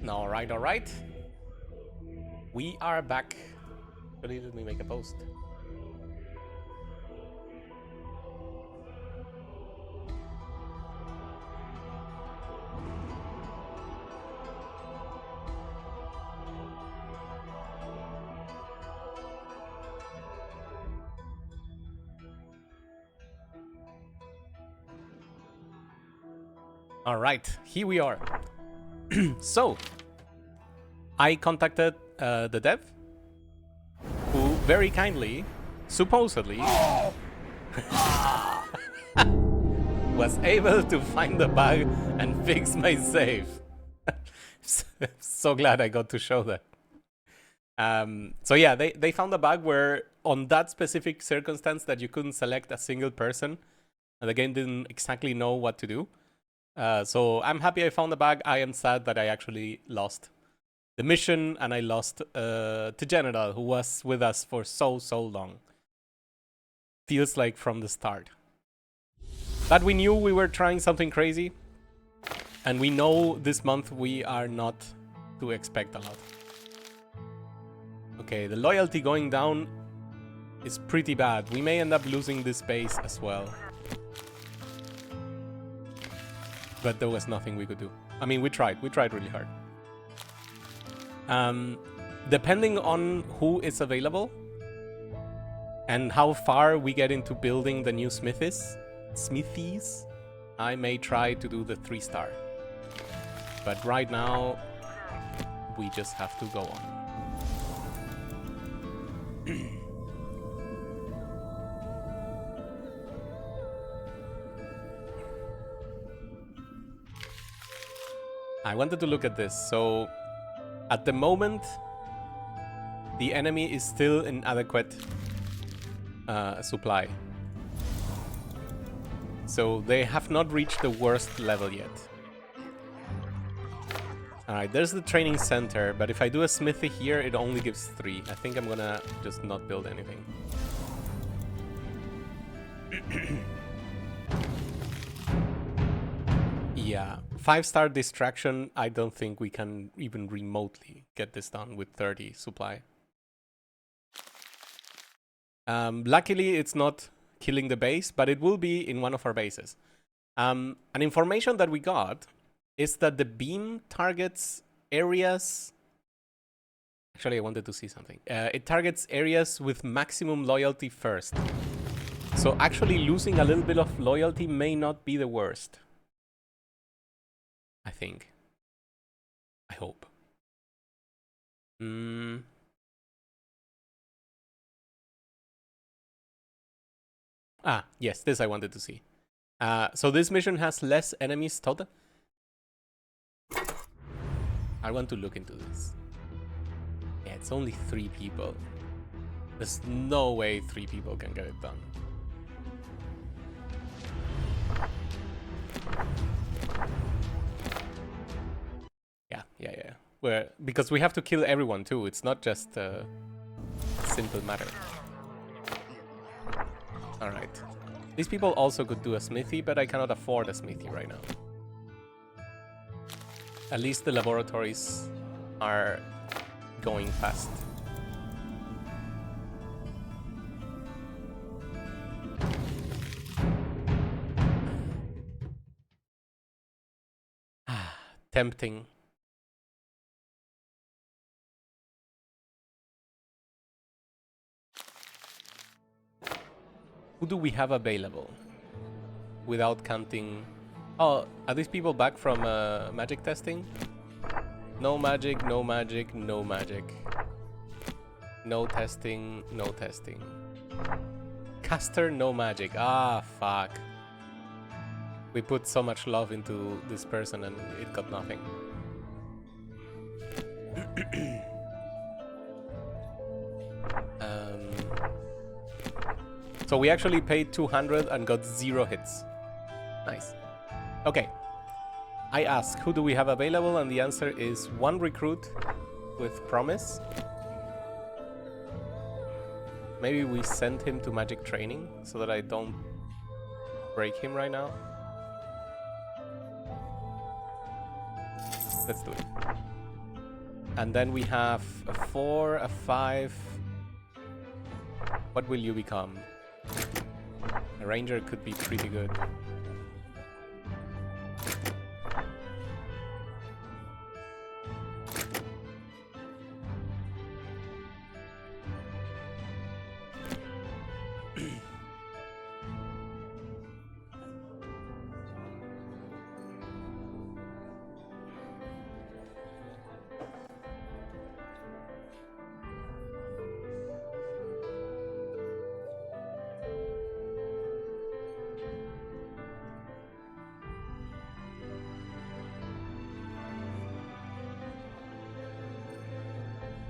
Alright, alright. We are back. Let me make a post. Alright, here we are. So, I contacted the dev, who very kindly, supposedly, was able to find the bug and fix my save. So glad I got to show that. So yeah, they found a bug where on that specific circumstance that you couldn't select a single person, and the game didn't exactly know what to do. So I'm happy I found the bug. I am sad that I actually lost the mission and I lost to General, who was with us for so long. Feels like from the start. But we knew we were trying something crazy, and we know this month we are not to expect a lot. Okay, the loyalty going down is pretty bad. We may end up losing this base as well. But there was nothing we could do. I mean, we tried really hard. Depending on who is available and how far we get into building the new smithies, I may try to do the 3-star. But right now, we just have to go on. I wanted to look at this. So, at the moment, the enemy is still in adequate supply. So, they have not reached the worst level yet. Alright, there's the training center, but if I do a smithy here, it only gives 3. I think I'm gonna just not build anything. Yeah, 5-star distraction, I don't think we can even remotely get this done with 30 supply. Luckily, it's not killing the base, but it will be in one of our bases. An information that we got is that the beam targets areas... Actually, I wanted to see something. It targets areas with maximum loyalty first. So actually losing a little bit of loyalty may not be the worst. I think. I hope. Ah, yes, this I wanted to see. So this mission has less enemies total. I want to look into this. Yeah, it's only 3 people. There's no way 3 people can get it done. Yeah. Because we have to kill everyone too. It's not just a simple matter. Alright. These people also could do a smithy, but I cannot afford a smithy right now. At least the laboratories are going fast. Tempting. Who do we have available? Without counting... Oh, are these people back from magic testing? No magic, no magic, no magic. No testing, no testing. Caster, no magic. Ah, fuck. We put so much love into this person and it got nothing. So we actually paid 200 and got 0 hits. Nice. Okay. I ask, who do we have available? And the answer is 1 recruit with promise. Maybe we send him to magic training so that I don't break him right now. Let's do it. And then we have a 4, a 5. What will you become? A ranger could be pretty good.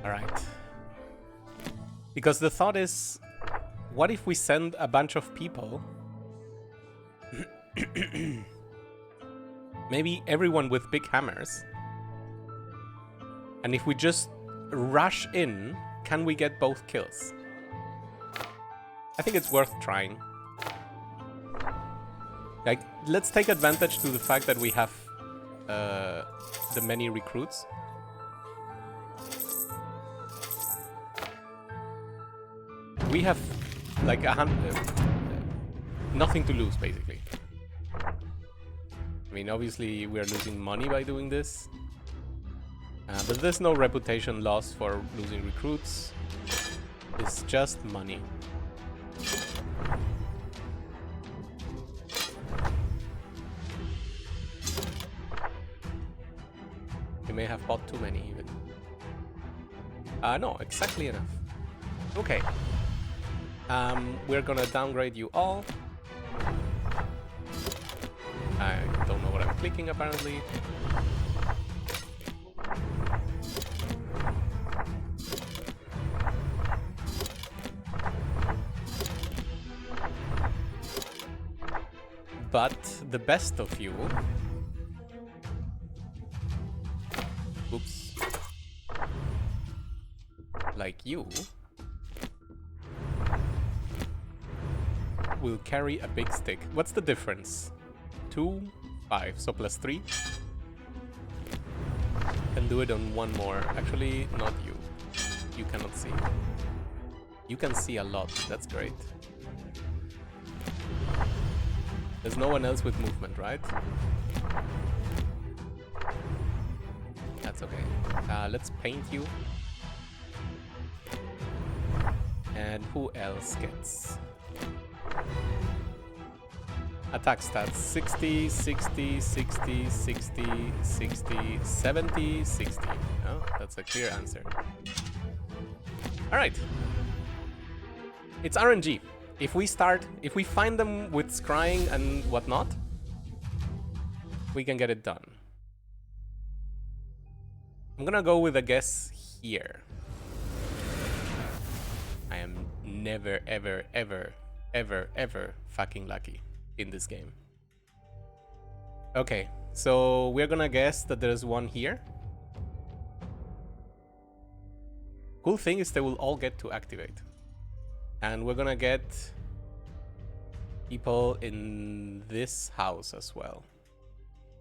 Alright. Because the thought is, what if we send a bunch of people? Maybe everyone with big hammers. And if we just rush in, can we get both kills? I think it's worth trying. Like, let's take advantage to the fact that we have the many recruits. We have like nothing to lose, basically. I mean, obviously we are losing money by doing this, but there's no reputation loss for losing recruits. It's just money. We may have bought too many even. No, exactly enough. Okay. We're gonna downgrade you all. I don't know what I'm clicking apparently. But the best of you... Oops. Like you... will carry a big stick. What's the difference? 2, 5, so plus 3. Can do it on one more. Actually, not you. You cannot see. You can see a lot. That's great. There's no one else with movement, right? That's okay. Let's paint you. And who else gets... Attack stats 60, 60, 60, 60, 60, 70, 60. Oh, that's a clear answer. Alright. It's RNG. If we find them with scrying and whatnot, we can get it done. I'm gonna go with a guess here. I am never, ever, ever, ever, ever fucking lucky in this game. Okay, so we're gonna guess that there's one here. Cool thing is they will all get to activate. And we're gonna get people in this house as well.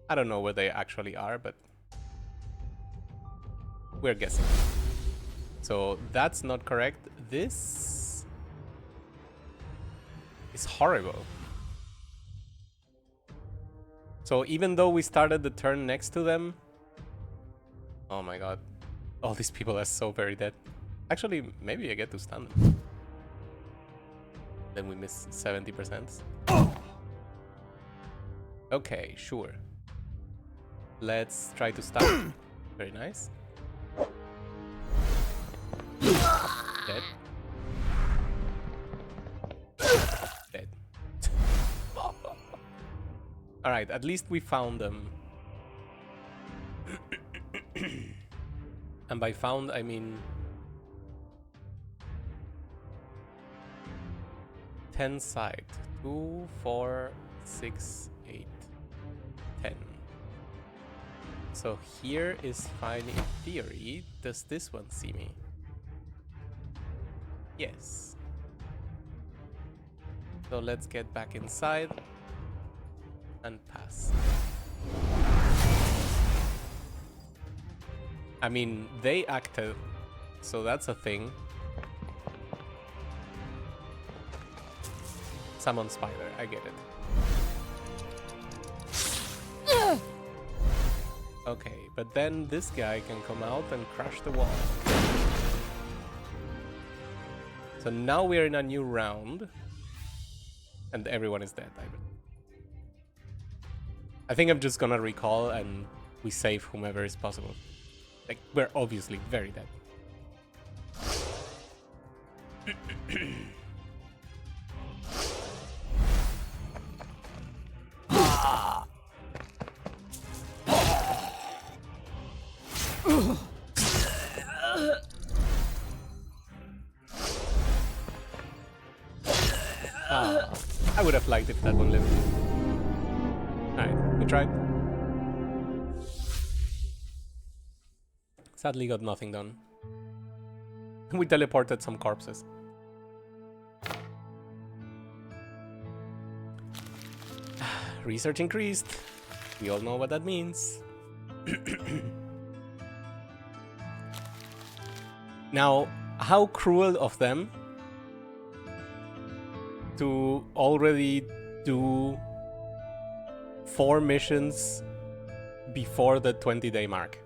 I don't know where they actually are, but we're guessing. So that's not correct. This is horrible. So even though we started the turn next to them... Oh my god. All these people are so very dead. Actually, maybe I get to stun them. Then we miss 70%. Okay, sure. Let's try to stun. Very nice. Dead. Dead. Alright, at least we found them. And by found, I mean... 10 side. 2, 4, 6, 8, 10. So here is fine in theory. Does this one see me? Yes. So let's get back inside and pass. I mean, they acted, so that's a thing. Summon spider, I get it. Okay, but then this guy can come out and crush the wall. So now we're in a new round. And everyone is dead, I think I'm just gonna recall and we save whomever is possible. Like, we're obviously very dead. I would have liked if that one lived. Alright, we tried. Sadly got nothing done. We teleported some corpses. Research increased. We all know what that means. Now, how cruel of them to already do 4 missions before the 20-day mark.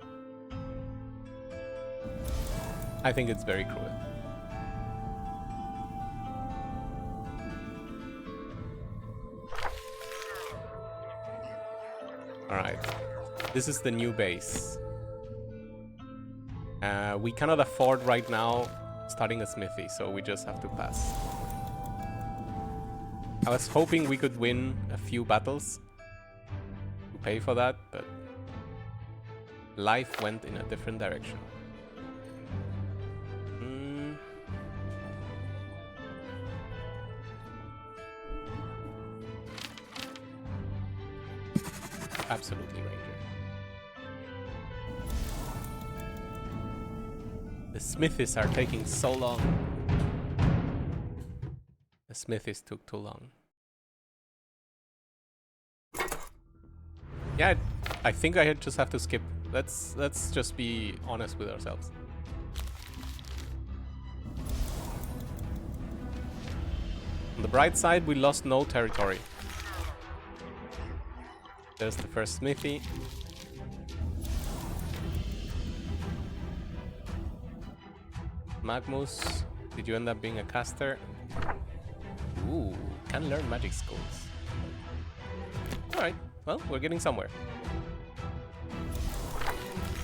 I think it's very cruel. Alright, this is the new base. We cannot afford right now starting a smithy, so we just have to pass. I was hoping we could win a few battles to pay for that, but life went in a different direction. Absolutely, Ranger. The smithies are taking so long. The smithies took too long. Yeah, I think I just have to skip. Let's just be honest with ourselves. On the bright side, we lost no territory. There's the first smithy. Magnus, did you end up being a caster? Ooh, can learn magic skills. Alright, well, we're getting somewhere.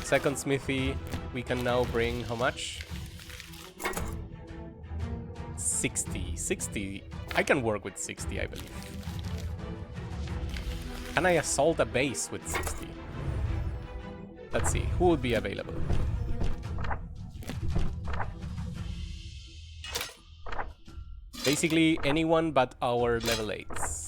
Second smithy, we can now bring how much? 60. 60. I can work with 60, I believe. Can I assault a base with 60? Let's see, who would be available? Basically, anyone but our level 8s.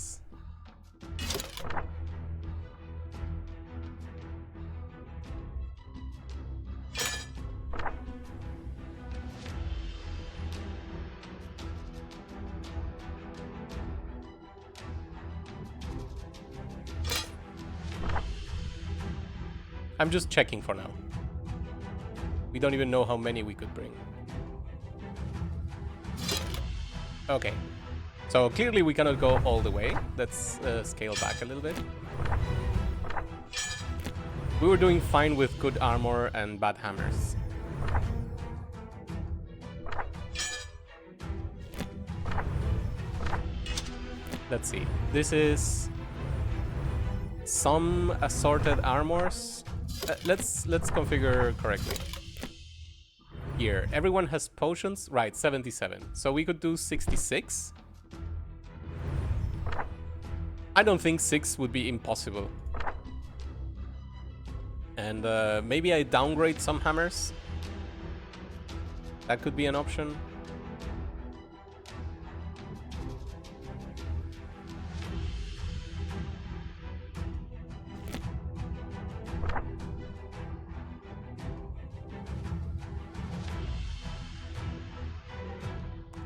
I'm just checking for now. We don't even know how many we could bring. Okay, so clearly we cannot go all the way. Let's scale back a little bit. We were doing fine with good armor and bad hammers. Let's see. This is some assorted armors. Let's configure correctly. Here, everyone has potions, right? 77. So we could do 66. I don't think 6 would be impossible. And maybe I downgrade some hammers. That could be an option.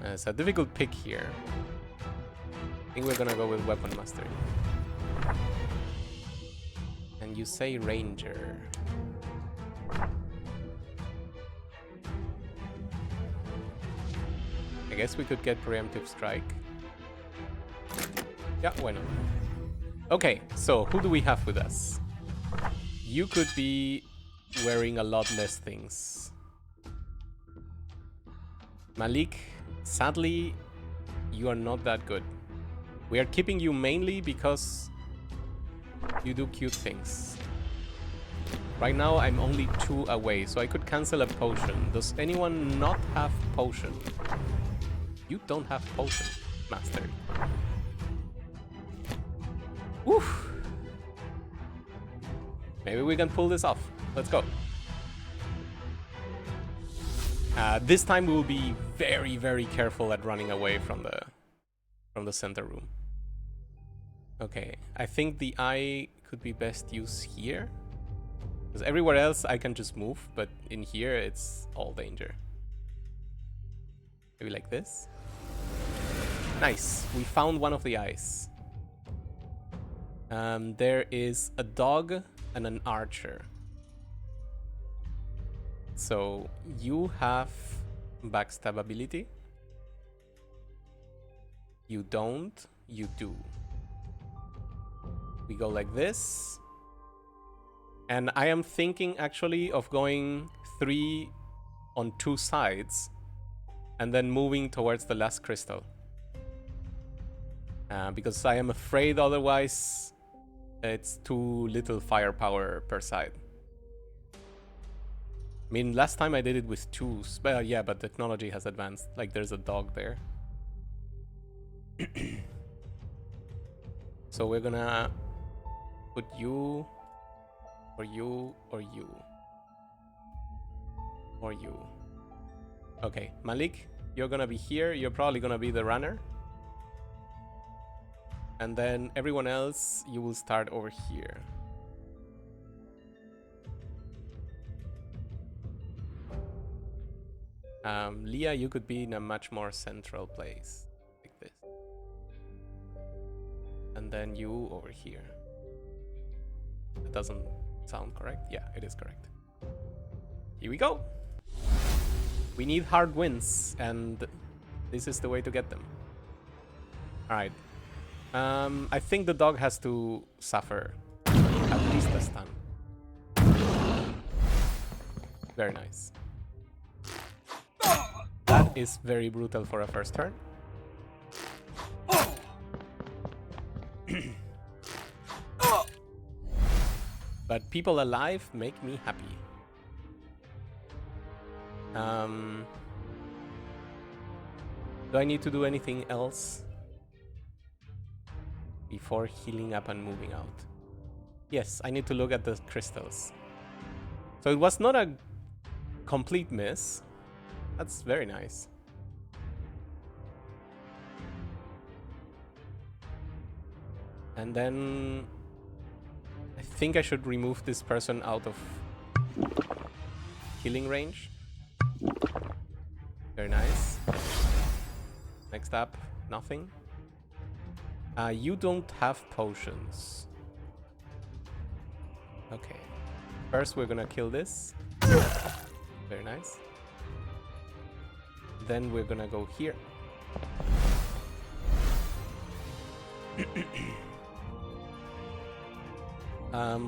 It's a difficult pick here. I think we're gonna go with weapon mastery. And you say ranger. I guess we could get preemptive strike. Yeah, why not? Okay, so who do we have with us? You could be wearing a lot less things. Malik, sadly, you are not that good. We are keeping you mainly because you do cute things. Right now, I'm only 2 away, so I could cancel a potion. Does anyone not have potion? You don't have potion, Master. Oof. Maybe we can pull this off. Let's go. This time we will be very, very careful at running away from the center room. Okay, I think the eye could be best used here. Because everywhere else I can just move, but in here it's all danger. Maybe like this. Nice, we found one of the eyes. There is a dog and an archer. So you have backstab ability. You don't, you do. We go like this. And I am thinking actually of going 3 on 2 sides and then moving towards the last crystal. Because I am afraid otherwise it's too little firepower per side. I mean, last time I did it with 2. Yeah, but technology has advanced. Like, there's a dog there. So we're gonna put you, or you, or you. Or you. Okay, Malik, you're gonna be here. You're probably gonna be the runner. And then everyone else, you will start over here. Leah, you could be in a much more central place, like this. And then you over here. That doesn't sound correct? Yeah, it is correct. Here we go! We need hard wins, and this is the way to get them. Alright. I think the dog has to suffer at least a stun. Very nice. That is very brutal for a first turn. But people alive make me happy. Do I need to do anything else before healing up and moving out? Yes, I need to look at the crystals. So it was not a complete miss. That's very nice. And then I think I should remove this person out of killing range. Very nice. Next up, nothing. You don't have potions. Okay. First we're gonna kill this. Very nice. Then we're gonna go here.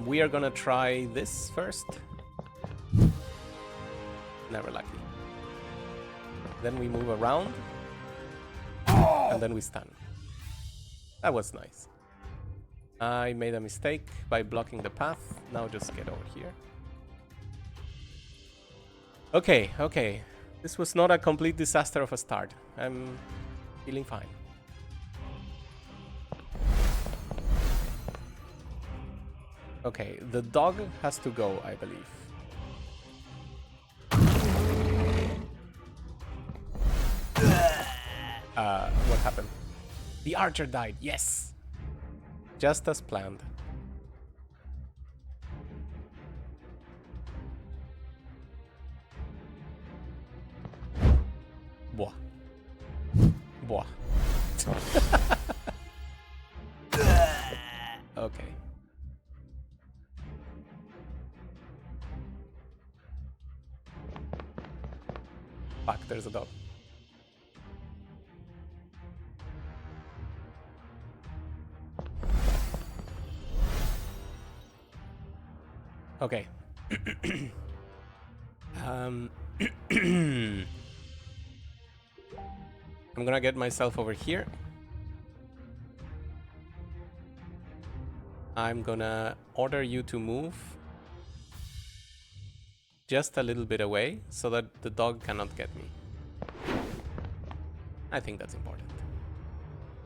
We are gonna try this first. Never lucky. Then we move around. And then we stun. That was nice. I made a mistake by blocking the path. Now just get over here. Okay, okay. This was not a complete disaster of a start. I'm feeling fine. Okay, the dog has to go, I believe. What happened? The archer died, yes! Just as planned. Boah. Boah. Okay. Fuck, there's a dog. Okay. I'm gonna get myself over here. I'm gonna order you to move just a little bit away so that the dog cannot get me. I think that's important.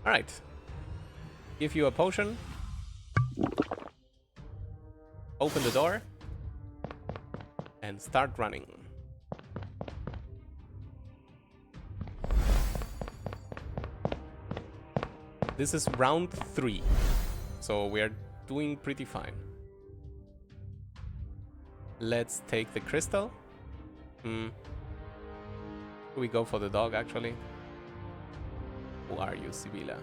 All right. Give you a potion. Open the door. And start running. This is round 3. So we are doing pretty fine. Let's take the crystal. We go for the dog, actually. Who are you, Sibila?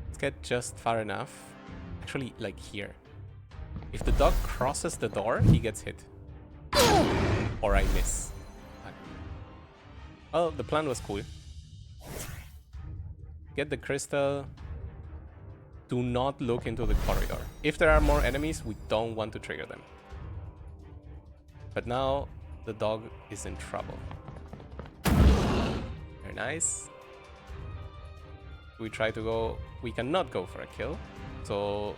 Let's get just far enough. Actually, like here. If the dog crosses the door, he gets hit. Or I miss. Well, the plan was cool. Get the crystal. Do not look into the corridor. If there are more enemies, we don't want to trigger them. But now the dog is in trouble. Very nice. We try to go... We cannot go for a kill. So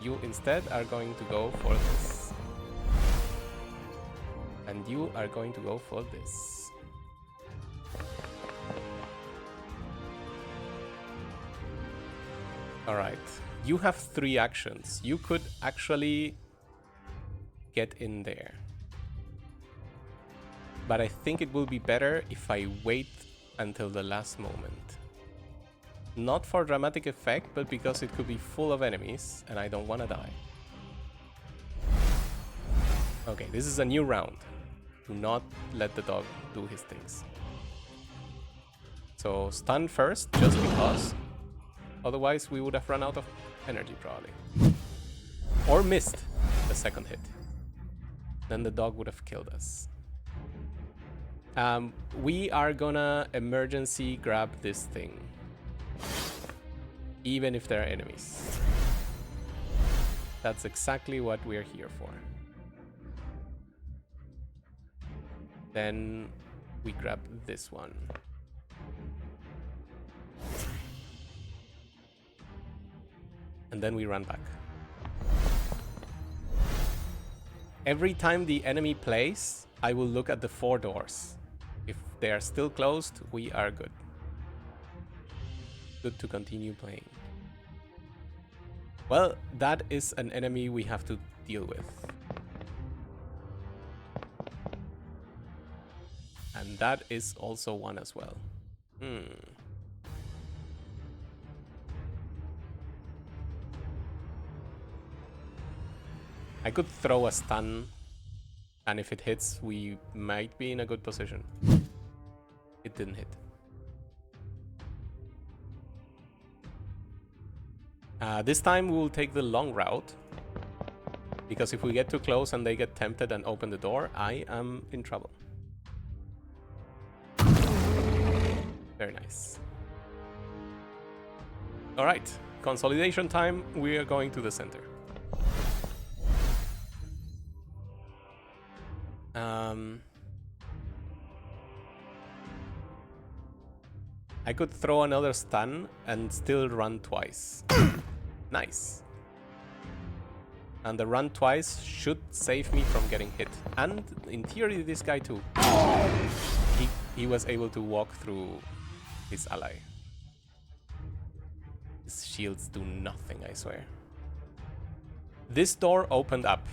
you instead are going to go for this. And you are going to go for this. Alright, you have 3 actions. You could actually get in there. But I think it will be better if I wait until the last moment. Not for dramatic effect, but because it could be full of enemies and I don't want to die. Okay, this is a new round. Do not let the dog do his things. So stun first, just because. Otherwise, we would have run out of energy, probably. Or missed the second hit. Then the dog would have killed us. We are gonna emergency grab this thing. Even if there are enemies. That's exactly what we're here for. Then we grab this one. And then we run back. Every time the enemy plays, I will look at the 4 doors. If they are still closed, we are good. Good to continue playing. Well, that is an enemy we have to deal with. And that is also one as well. I could throw a stun, and if it hits, we might be in a good position. It didn't hit. This time we will take the long route, because if we get too close and they get tempted and open the door, I am in trouble. Very nice. All right, consolidation time. We are going to the center. I could throw another stun and still run twice. Nice. And the run twice should save me from getting hit. And in theory, this guy too. He was able to walk through his ally. His shields do nothing, I swear. This door opened up.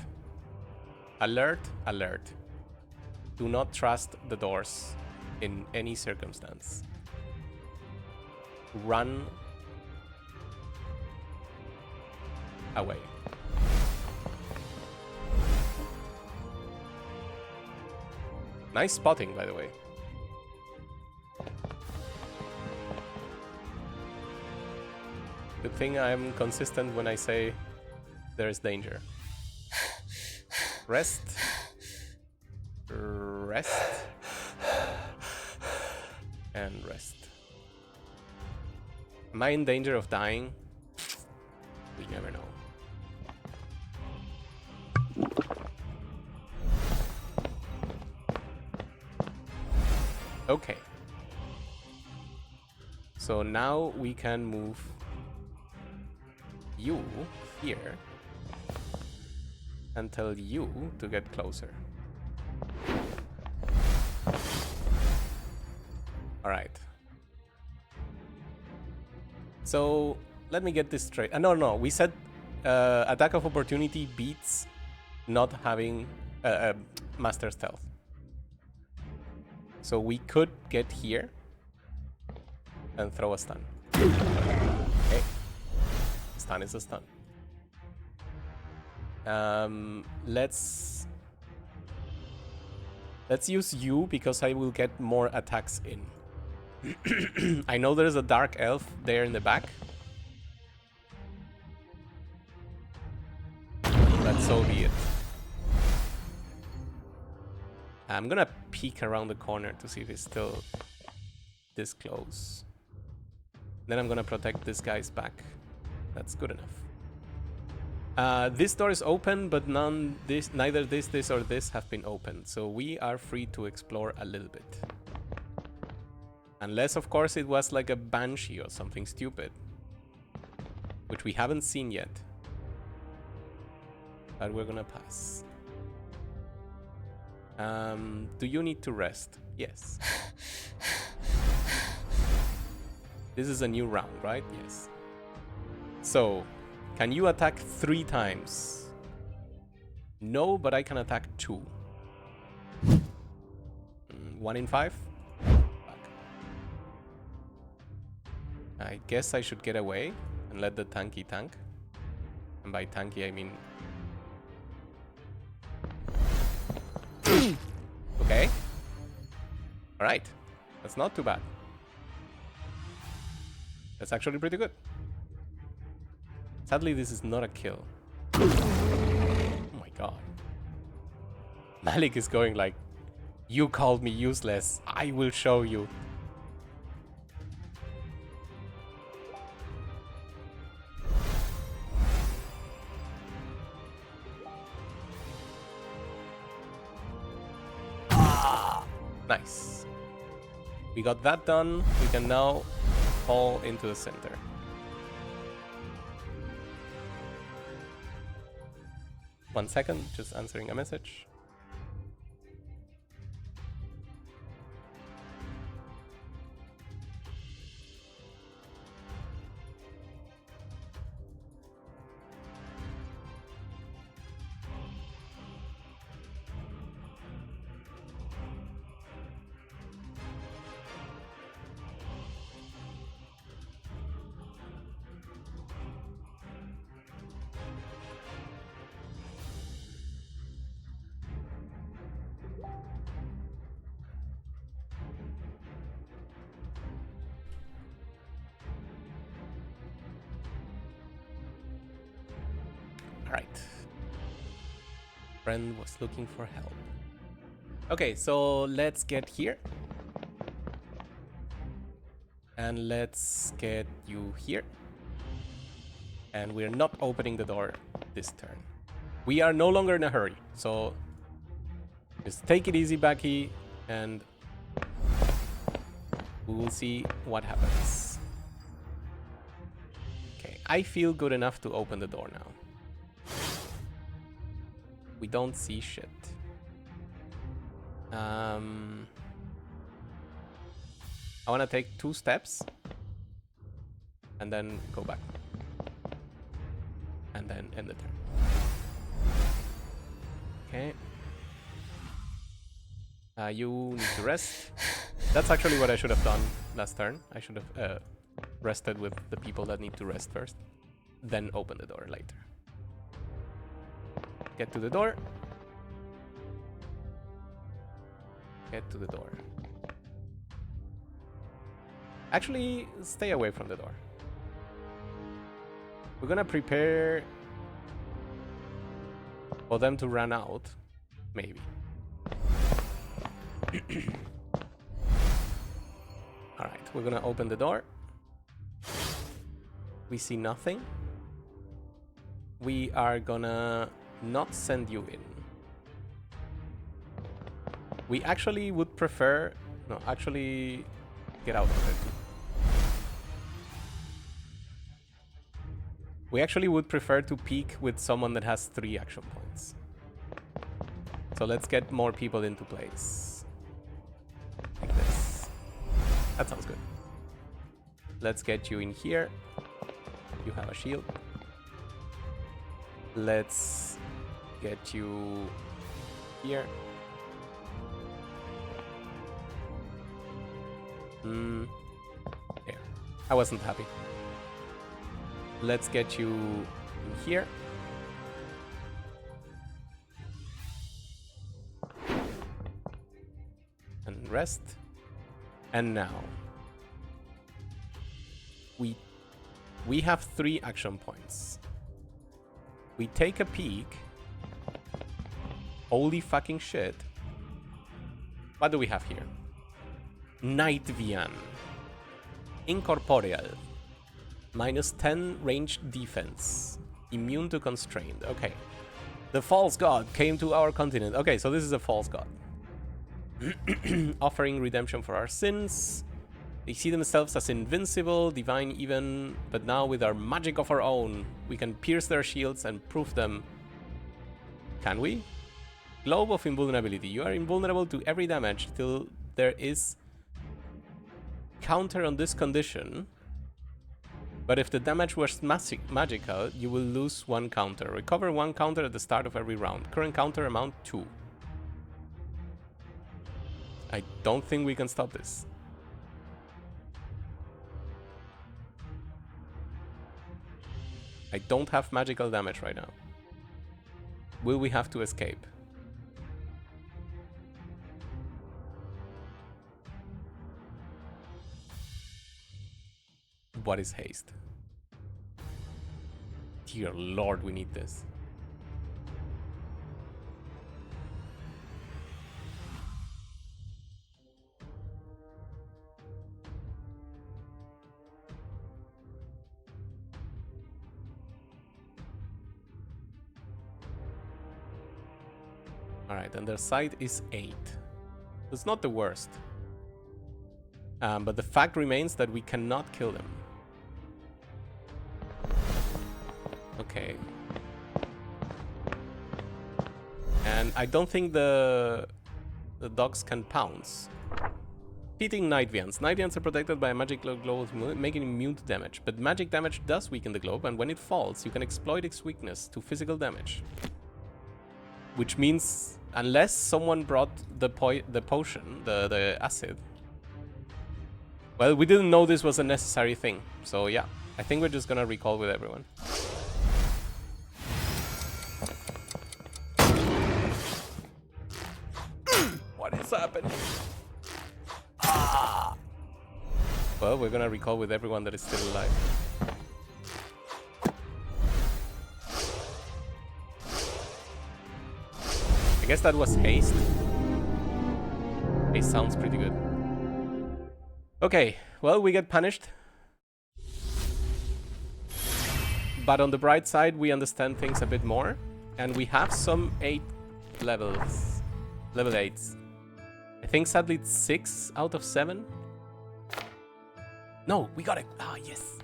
Alert, alert. Do not trust the doors in any circumstance. Run away. Nice spotting, by the way. Good thing I'm consistent when I say there is danger. Rest. rest. And rest. Am I in danger of dying? We never know. Okay. So now we can move you here and tell you to get closer. All right. So let me get this straight. No, we said attack of opportunity beats not having master stealth. So we could get here and throw a stun. Okay. Stun is a stun. Let's use you because I will get more attacks in. I know there's a dark elf there in the back. But so be it. I'm gonna peek around the corner to see if it's still this close. Then I'm gonna protect this guy's back. That's good enough. This door is open, but neither this, or this have been opened. So we are free to explore a little bit. Unless, of course, it was like a banshee or something stupid. Which we haven't seen yet. But we're gonna pass. Do you need to rest? Yes. This is a new round, right? Yes. So, can you attack 3 times? No, but I can attack 2. 1 in 5? Fuck. I guess I should get away and let the tanky tank. And by tanky, I mean... Okay. Alright. That's not too bad. That's actually pretty good. Sadly, this is not a kill. Oh my god. Malik is going like, you called me useless. I will show you. Nice. We got that done. We can now fall into the center. One second, just answering a message. Alright. Friend was looking for help. Okay, so let's get here. And let's get you here. And we're not opening the door this turn. We are no longer in a hurry, so just take it easy, Becky, and we will see what happens. Okay, I feel good enough to open the door now. We don't see shit. I want to take 2 steps and then go back and then end the turn. Okay. You need to rest. That's actually what I should have done last turn. I should have rested with the people that need to rest first, then open the door later. Get to the door. Get to the door. Actually, stay away from the door. We're gonna prepare for them to run out. Maybe. Alright, we're gonna open the door. We see nothing. We are gonna not send you in. We actually would prefer... No, actually... Get out of there. We actually would prefer to peek with someone that has 3 action points. So let's get more people into place. Like this. That sounds good. Let's get you in here. You have a shield. Let's get you here. There. I wasn't happy. Let's get you in here. And rest. And now we have 3 action points. We take a peek. Holy fucking shit. What do we have here? Night Vian. Incorporeal. -10 ranged defense. Immune to constrained. Okay. The false god came to our continent. Okay, so this is a false god. Offering redemption for our sins. They see themselves as invincible, divine even, but now with our magic of our own, we can pierce their shields and prove them. Can we? Globe of invulnerability. You are invulnerable to every damage till there is counter on this condition. But if the damage was magical, you will lose 1 counter. Recover 1 counter at the start of every round. Current counter amount 2. I don't think we can stop this. I don't have magical damage right now. Will we have to escape? What is haste? Dear Lord, we need this. Alright, and their side is 8. It's not the worst. But the fact remains that we cannot kill them. Okay. And I don't think the dogs can pounce. Defeating Night Vians. Night Vians are protected by a magic globe, making immune to damage. But magic damage does weaken the globe, and when it falls, you can exploit its weakness to physical damage. Which means, unless someone brought the potion, the acid. Well, we didn't know this was a necessary thing. So yeah, I think we're just gonna recall with everyone. What is happening? Ah! Well, we're gonna recall with everyone that is still alive. I guess that was haste. Haste sounds pretty good. Okay, well, we get punished. But on the bright side, we understand things a bit more. And we have some 8 levels. Level 8s. I think sadly it's 6 out of 7. No, we got it. Ah, yes.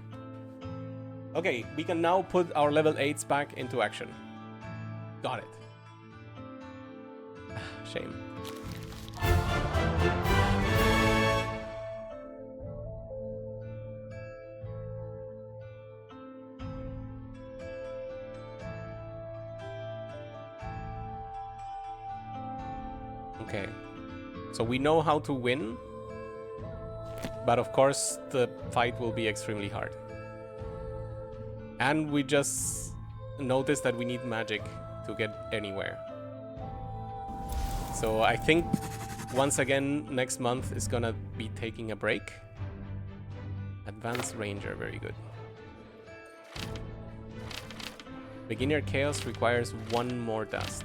Okay, we can now put our level 8s back into action. Got it. Shame. Okay, so we know how to win, but of course the fight will be extremely hard. And we just noticed that we need magic to get anywhere. So I think once again next month is gonna be taking a break. Advanced Ranger, very good. Beginner Chaos requires 1 more dust.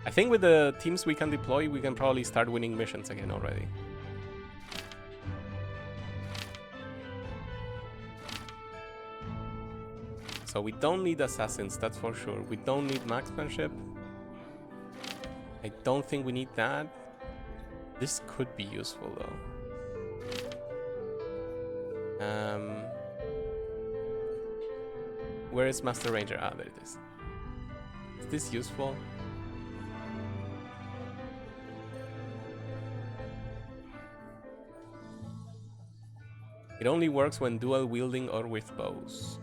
I think with the teams we can deploy, we can probably start winning missions again already. So we don't need assassins, that's for sure. We don't need marksmanship. I don't think we need that. This could be useful though. Where is Master Ranger? Ah, there it is. Is this useful? It only works when dual wielding or with bows.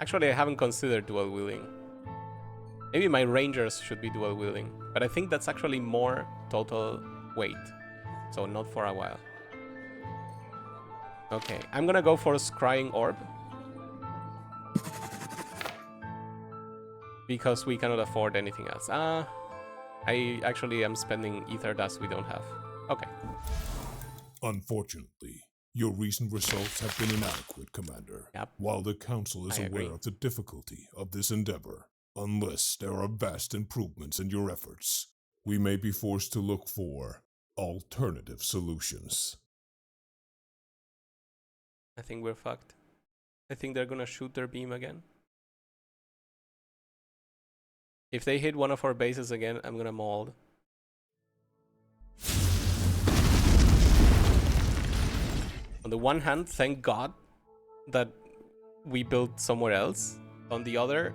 Actually, I haven't considered dual wielding. Maybe my rangers should be dual wielding, but I think that's actually more total weight, so not for a while. Okay, I'm gonna go for Scrying Orb because we cannot afford anything else. I actually am spending ether dust we don't have. Okay. Unfortunately, your recent results have been inadequate, Commander. Yep. While the Council is aware of the difficulty of this endeavor, unless there are vast improvements in your efforts, we may be forced to look for alternative solutions. I think we're fucked. I think they're gonna shoot their beam again. If they hit one of our bases again, I'm gonna mold. On the one hand, thank God that we built somewhere else. On the other,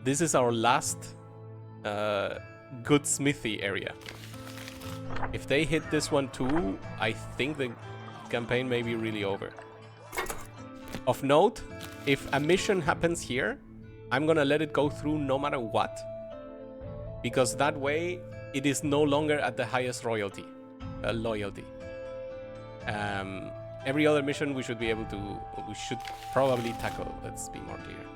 this is our last good smithy area. If they hit this one too, I think the campaign may be really over. Of note, if a mission happens here, I'm gonna let it go through no matter what, because that way it is no longer at the highest loyalty. Every other mission we should be able to, we should probably tackle. Let's be more clear.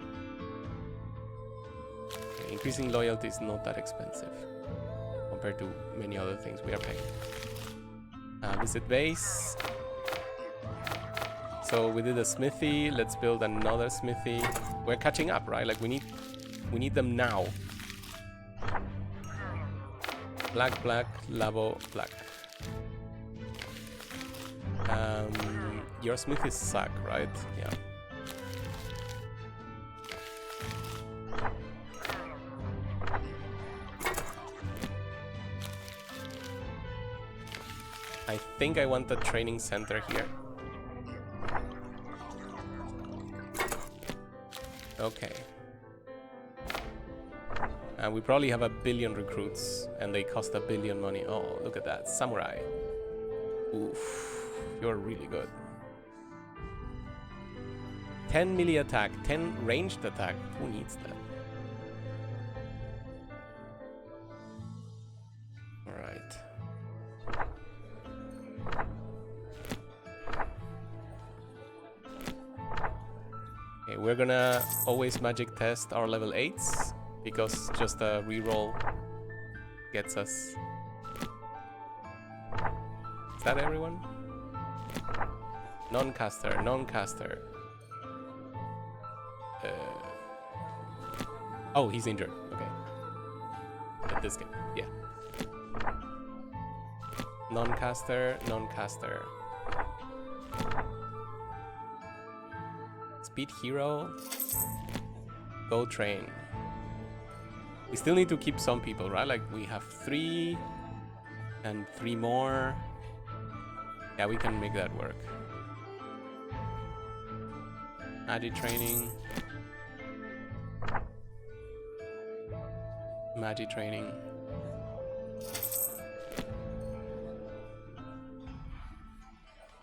Okay, increasing loyalty is not that expensive compared to many other things we are paying. Visit base. So we did a smithy. Let's build another smithy. We're catching up, right? Like we need them now. Black, black, labo, black. Your smithies suck, right? Yeah. I think I want the training center here. Okay. And we probably have 1 billion recruits, and they cost 1 billion money. Oh, look at that. Samurai. Oof. You're really good. 10 melee attack, 10 ranged attack. Who needs that? Alright. Okay, we're gonna always magic test our level 8s, because just a reroll gets us. Is that everyone? Non-caster, non-caster. Oh, he's injured. Okay. At this game, yeah. Non-caster, non-caster. Speed hero. Go train. We still need to keep some people, right? Like we have 3 and 3 more. Yeah, we can make that work. Magic training. Magic training.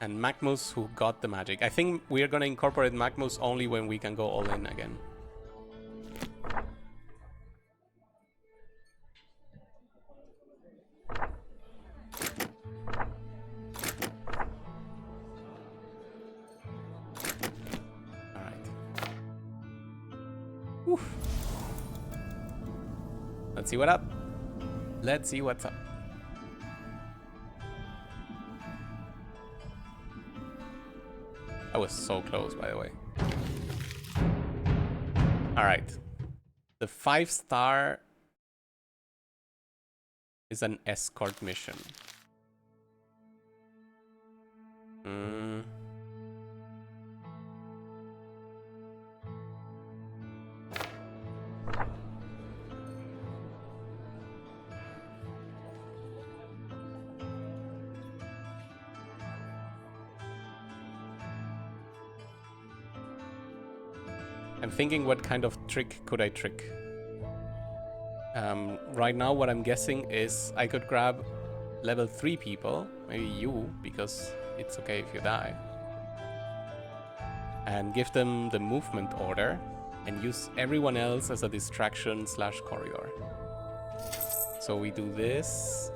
And Macmus who got the magic. I think we are gonna incorporate Macmus only when we can go all in again. Let's see what up. Let's see what's up. That was so close, by the way. All right. The 5-star is an escort mission. I'm thinking, what kind of trick could I trick? Right now, what I'm guessing is I could grab level 3 people, maybe you, because it's okay if you die, and give them the movement order and use everyone else as a distraction / corridor. So we do this.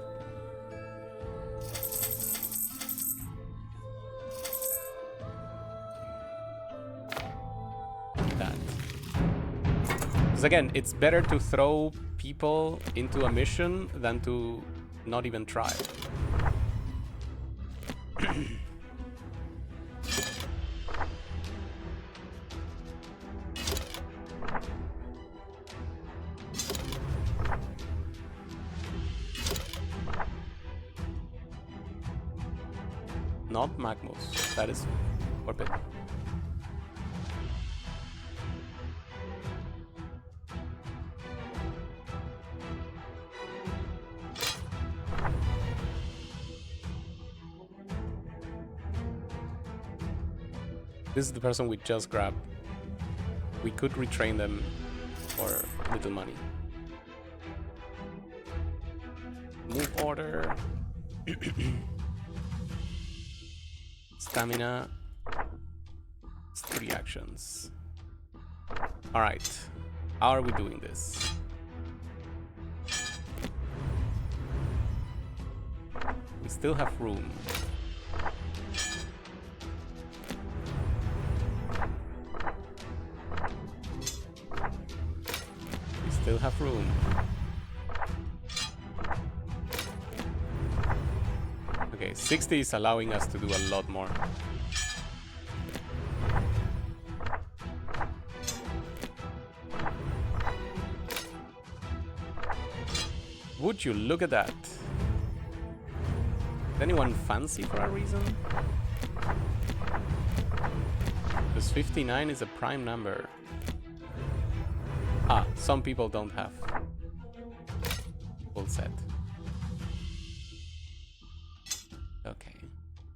Because again, it's better to throw people into a mission than to not even try. Not Magmus. That is forbidden. This is the person we just grabbed. We could retrain them for little money. Move order. Stamina. It's 3 actions. Alright. How are we doing this? We still have room. Still have room. Okay, 60 is allowing us to do a lot more. Would you look at that? Is anyone fancy for a reason? Because 59 is a prime number. Ah, some people don't have full set. Okay,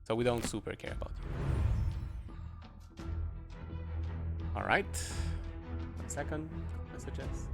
so we don't super care about you. All right, 1 second, messages.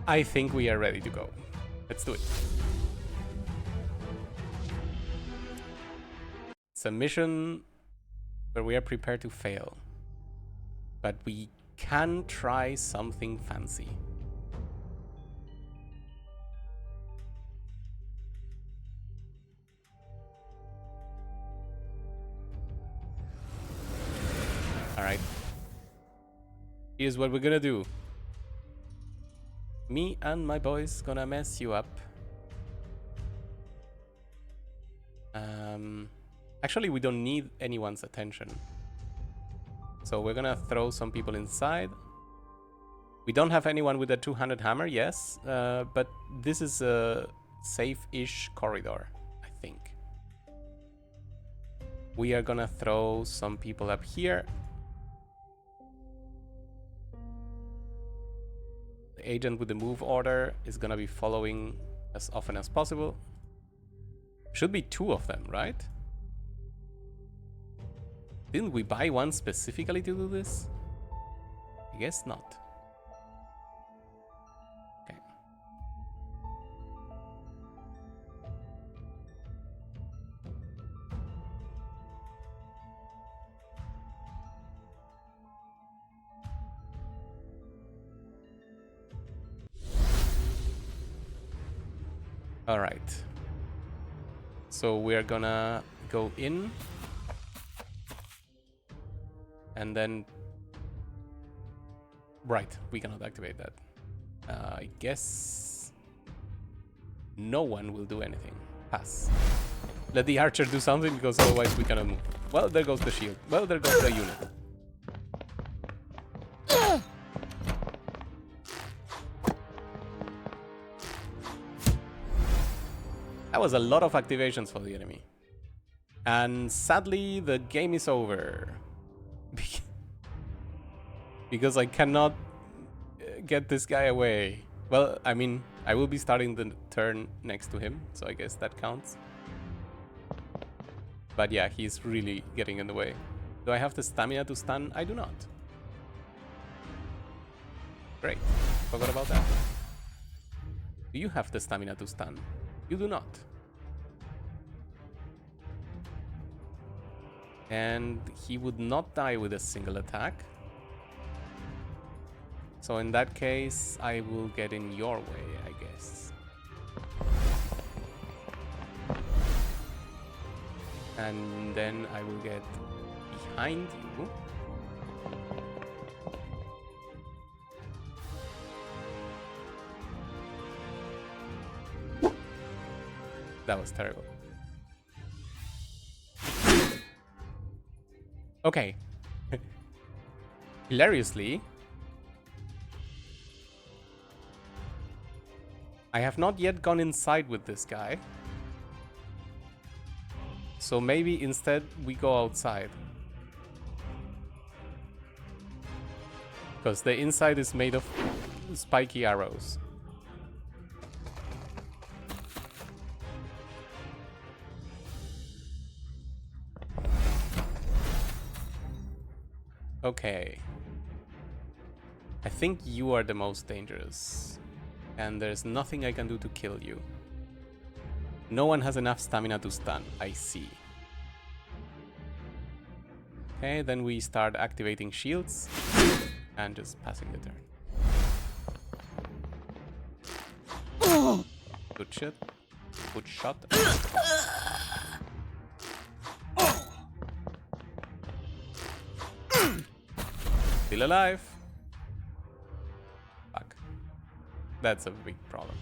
I think we are ready to go. Let's do it. It's a mission where we are prepared to fail, but we can try something fancy. All right. Here's what we're gonna do. Me and my boys gonna mess you up. Actually, we don't need anyone's attention. So we're gonna throw some people inside. We don't have anyone with a 200 hammer, yes. But this is a safe-ish corridor, I think. We are gonna throw some people up here. Agent with the move order is gonna be following as often as possible. Should be 2 of them, right? Didn't we buy one specifically to do this? I guess not. Okay. All right. So we're gonna go in. And then... Right, we cannot activate that. I guess... No one will do anything. Pass. Let the archer do something, because otherwise we cannot move. Well, there goes the shield. Well, there goes the unit. That was a lot of activations for the enemy. And sadly, the game is over. Because I cannot get this guy away. Well, I mean, I will be starting the turn next to him, so I guess that counts. But yeah, he's really getting in the way. Do I have the stamina to stun? I do not. Great. Forgot about that. Do you have the stamina to stun? You do not. And he would not die with a single attack. So in that case, I will get in your way, I guess. And then I will get behind you. That was terrible. Okay. Hilariously, I have not yet gone inside with this guy. So maybe instead we go outside. Because the inside is made of spiky arrows. Okay. I think you are the most dangerous. And there's nothing I can do to kill you. No one has enough stamina to stun. I see. Okay, then we start activating shields. And just passing the turn. Good shit. Good shot. Still alive. Fuck. That's a big problem.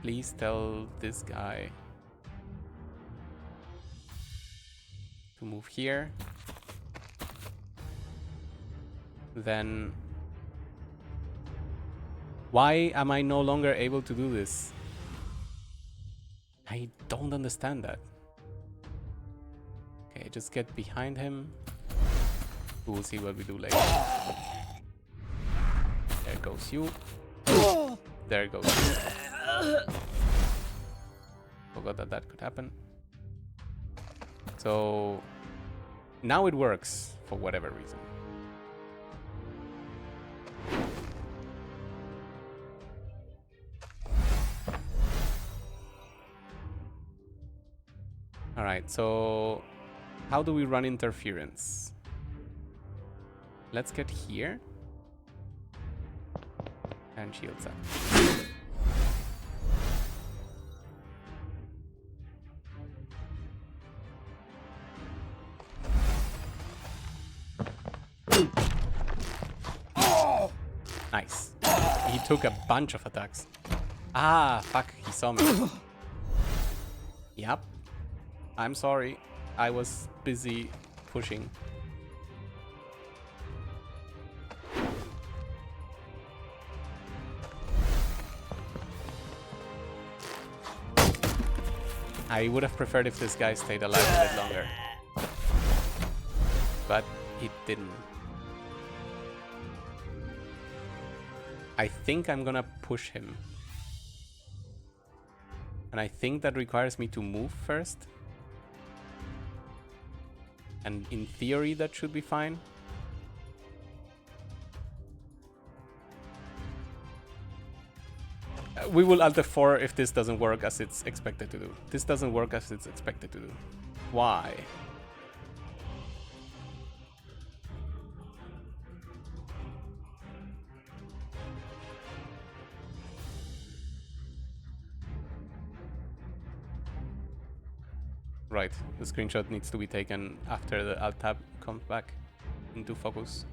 Please tell this guy to move here. Then why am I no longer able to do this? I don't understand that. Okay, just get behind him. We'll see what we do later. There goes you. There goes you. Forgot that that could happen. So now it works for whatever reason. Alright, so how do we run interference? Let's get here. And shields up. Nice. He took a bunch of attacks. Ah, fuck, he saw me. Yep. I'm sorry. I was busy pushing. I would have preferred if this guy stayed alive a bit longer. But he didn't. I think I'm gonna push him. And I think that requires me to move first. And in theory, that should be fine. We will Alt F4 if this doesn't work as it's expected to do. This doesn't work as it's expected to do. Why? Right, the screenshot needs to be taken after the Alt tab comes back into focus.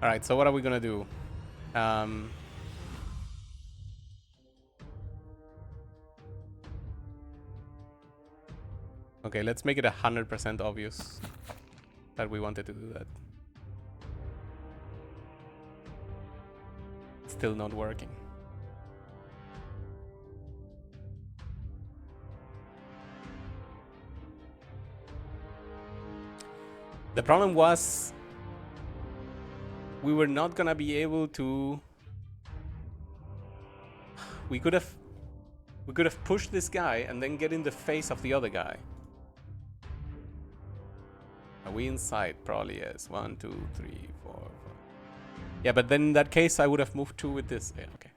All right, so what are we gonna do? Okay, let's make it 100% obvious that we wanted to do that. Still not working. The problem was we were not gonna be able to. We could have pushed this guy and then get in the face of the other guy. Are we inside? Probably yes. 1, 2, 3, 4, 5. Yeah, but then in that case, I would have moved 2 with this. Yeah, okay.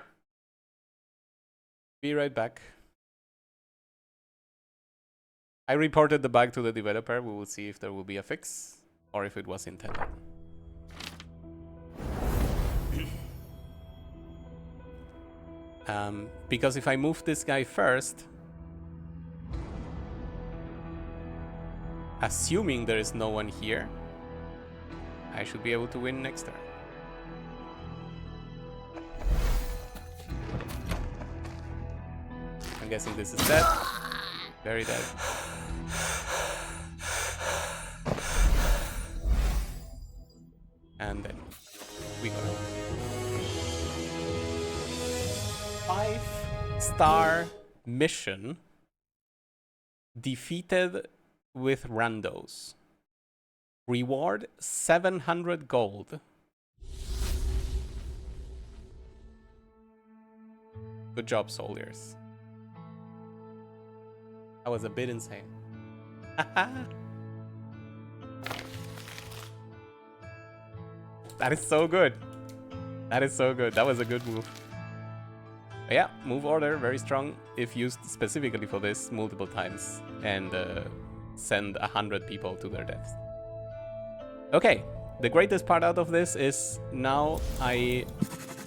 Be right back. I reported the bug to the developer. We will see if there will be a fix or if it was intended. Because if I move this guy first, assuming there is no one here, I should be able to win next turn. I'm guessing this is dead. Very dead. And then we got it. 5-star mission defeated with randos. Reward 700 gold. Good job, soldiers. That was a bit insane. That is so good. That is so good. That was a good move. But yeah, move order, very strong if used specifically for this multiple times and send 100 people to their deaths. Okay, the greatest part out of this is now I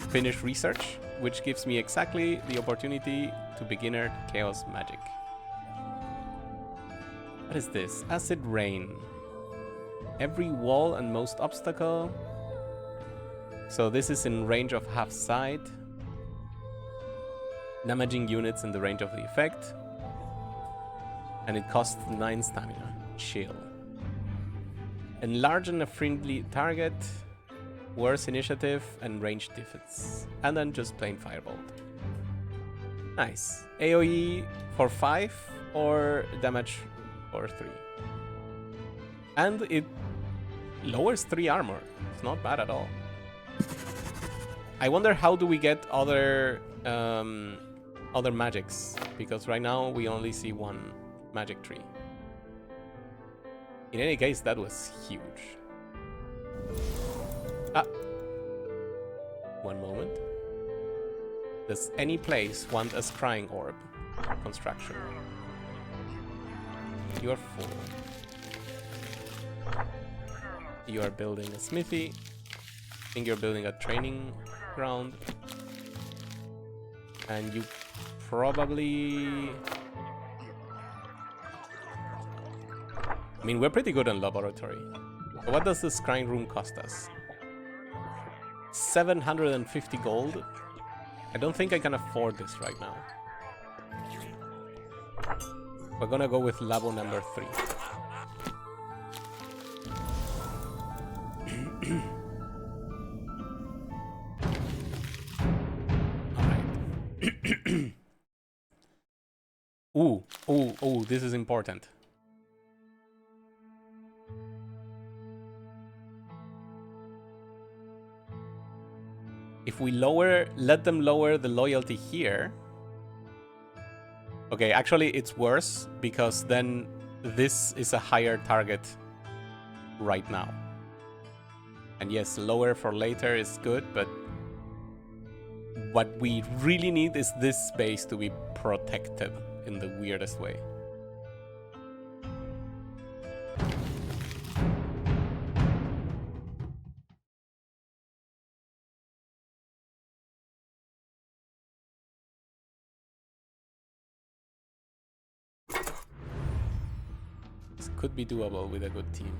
finish research, which gives me exactly the opportunity to beginner chaos magic. What is this? Acid rain. Every wall and most obstacle. So this is in range of half sight. Damaging units in the range of the effect. And it costs 9 stamina. Chill. Enlarge a friendly target. Worse initiative and range defense. And then just plain firebolt. Nice. AoE for 5 or damage for 3. And it lowers 3 armor. It's not bad at all. I wonder how do we get other magics, because right now we only see one magic tree. In any case, that was huge. One moment. Does any place want a scrying orb? Construction. You are full. You are building a smithy. I think you're building a training ground. And you probably... I mean, we're pretty good on laboratory. So what does the scrying room cost us? 750 gold? I don't think I can afford this right now. We're gonna go with labo number 3. Alright. Ooh, ooh, ooh, this is important. If we let them lower the loyalty here. Okay, actually it's worse because then this is a higher target right now. And yes, lower for later is good, but what we really need is this base to be protected in the weirdest way. This could be doable with a good team.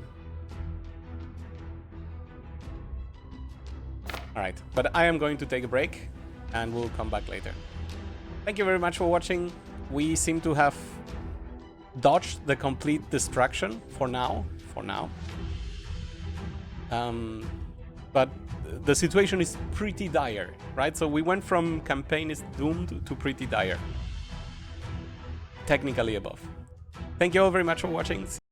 Alright, but I am going to take a break and we'll come back later. Thank you very much for watching. We seem to have dodged the complete destruction for now. But the situation is pretty dire, right? So we went from campaign is doomed to pretty dire. Technically above. Thank you all very much for watching.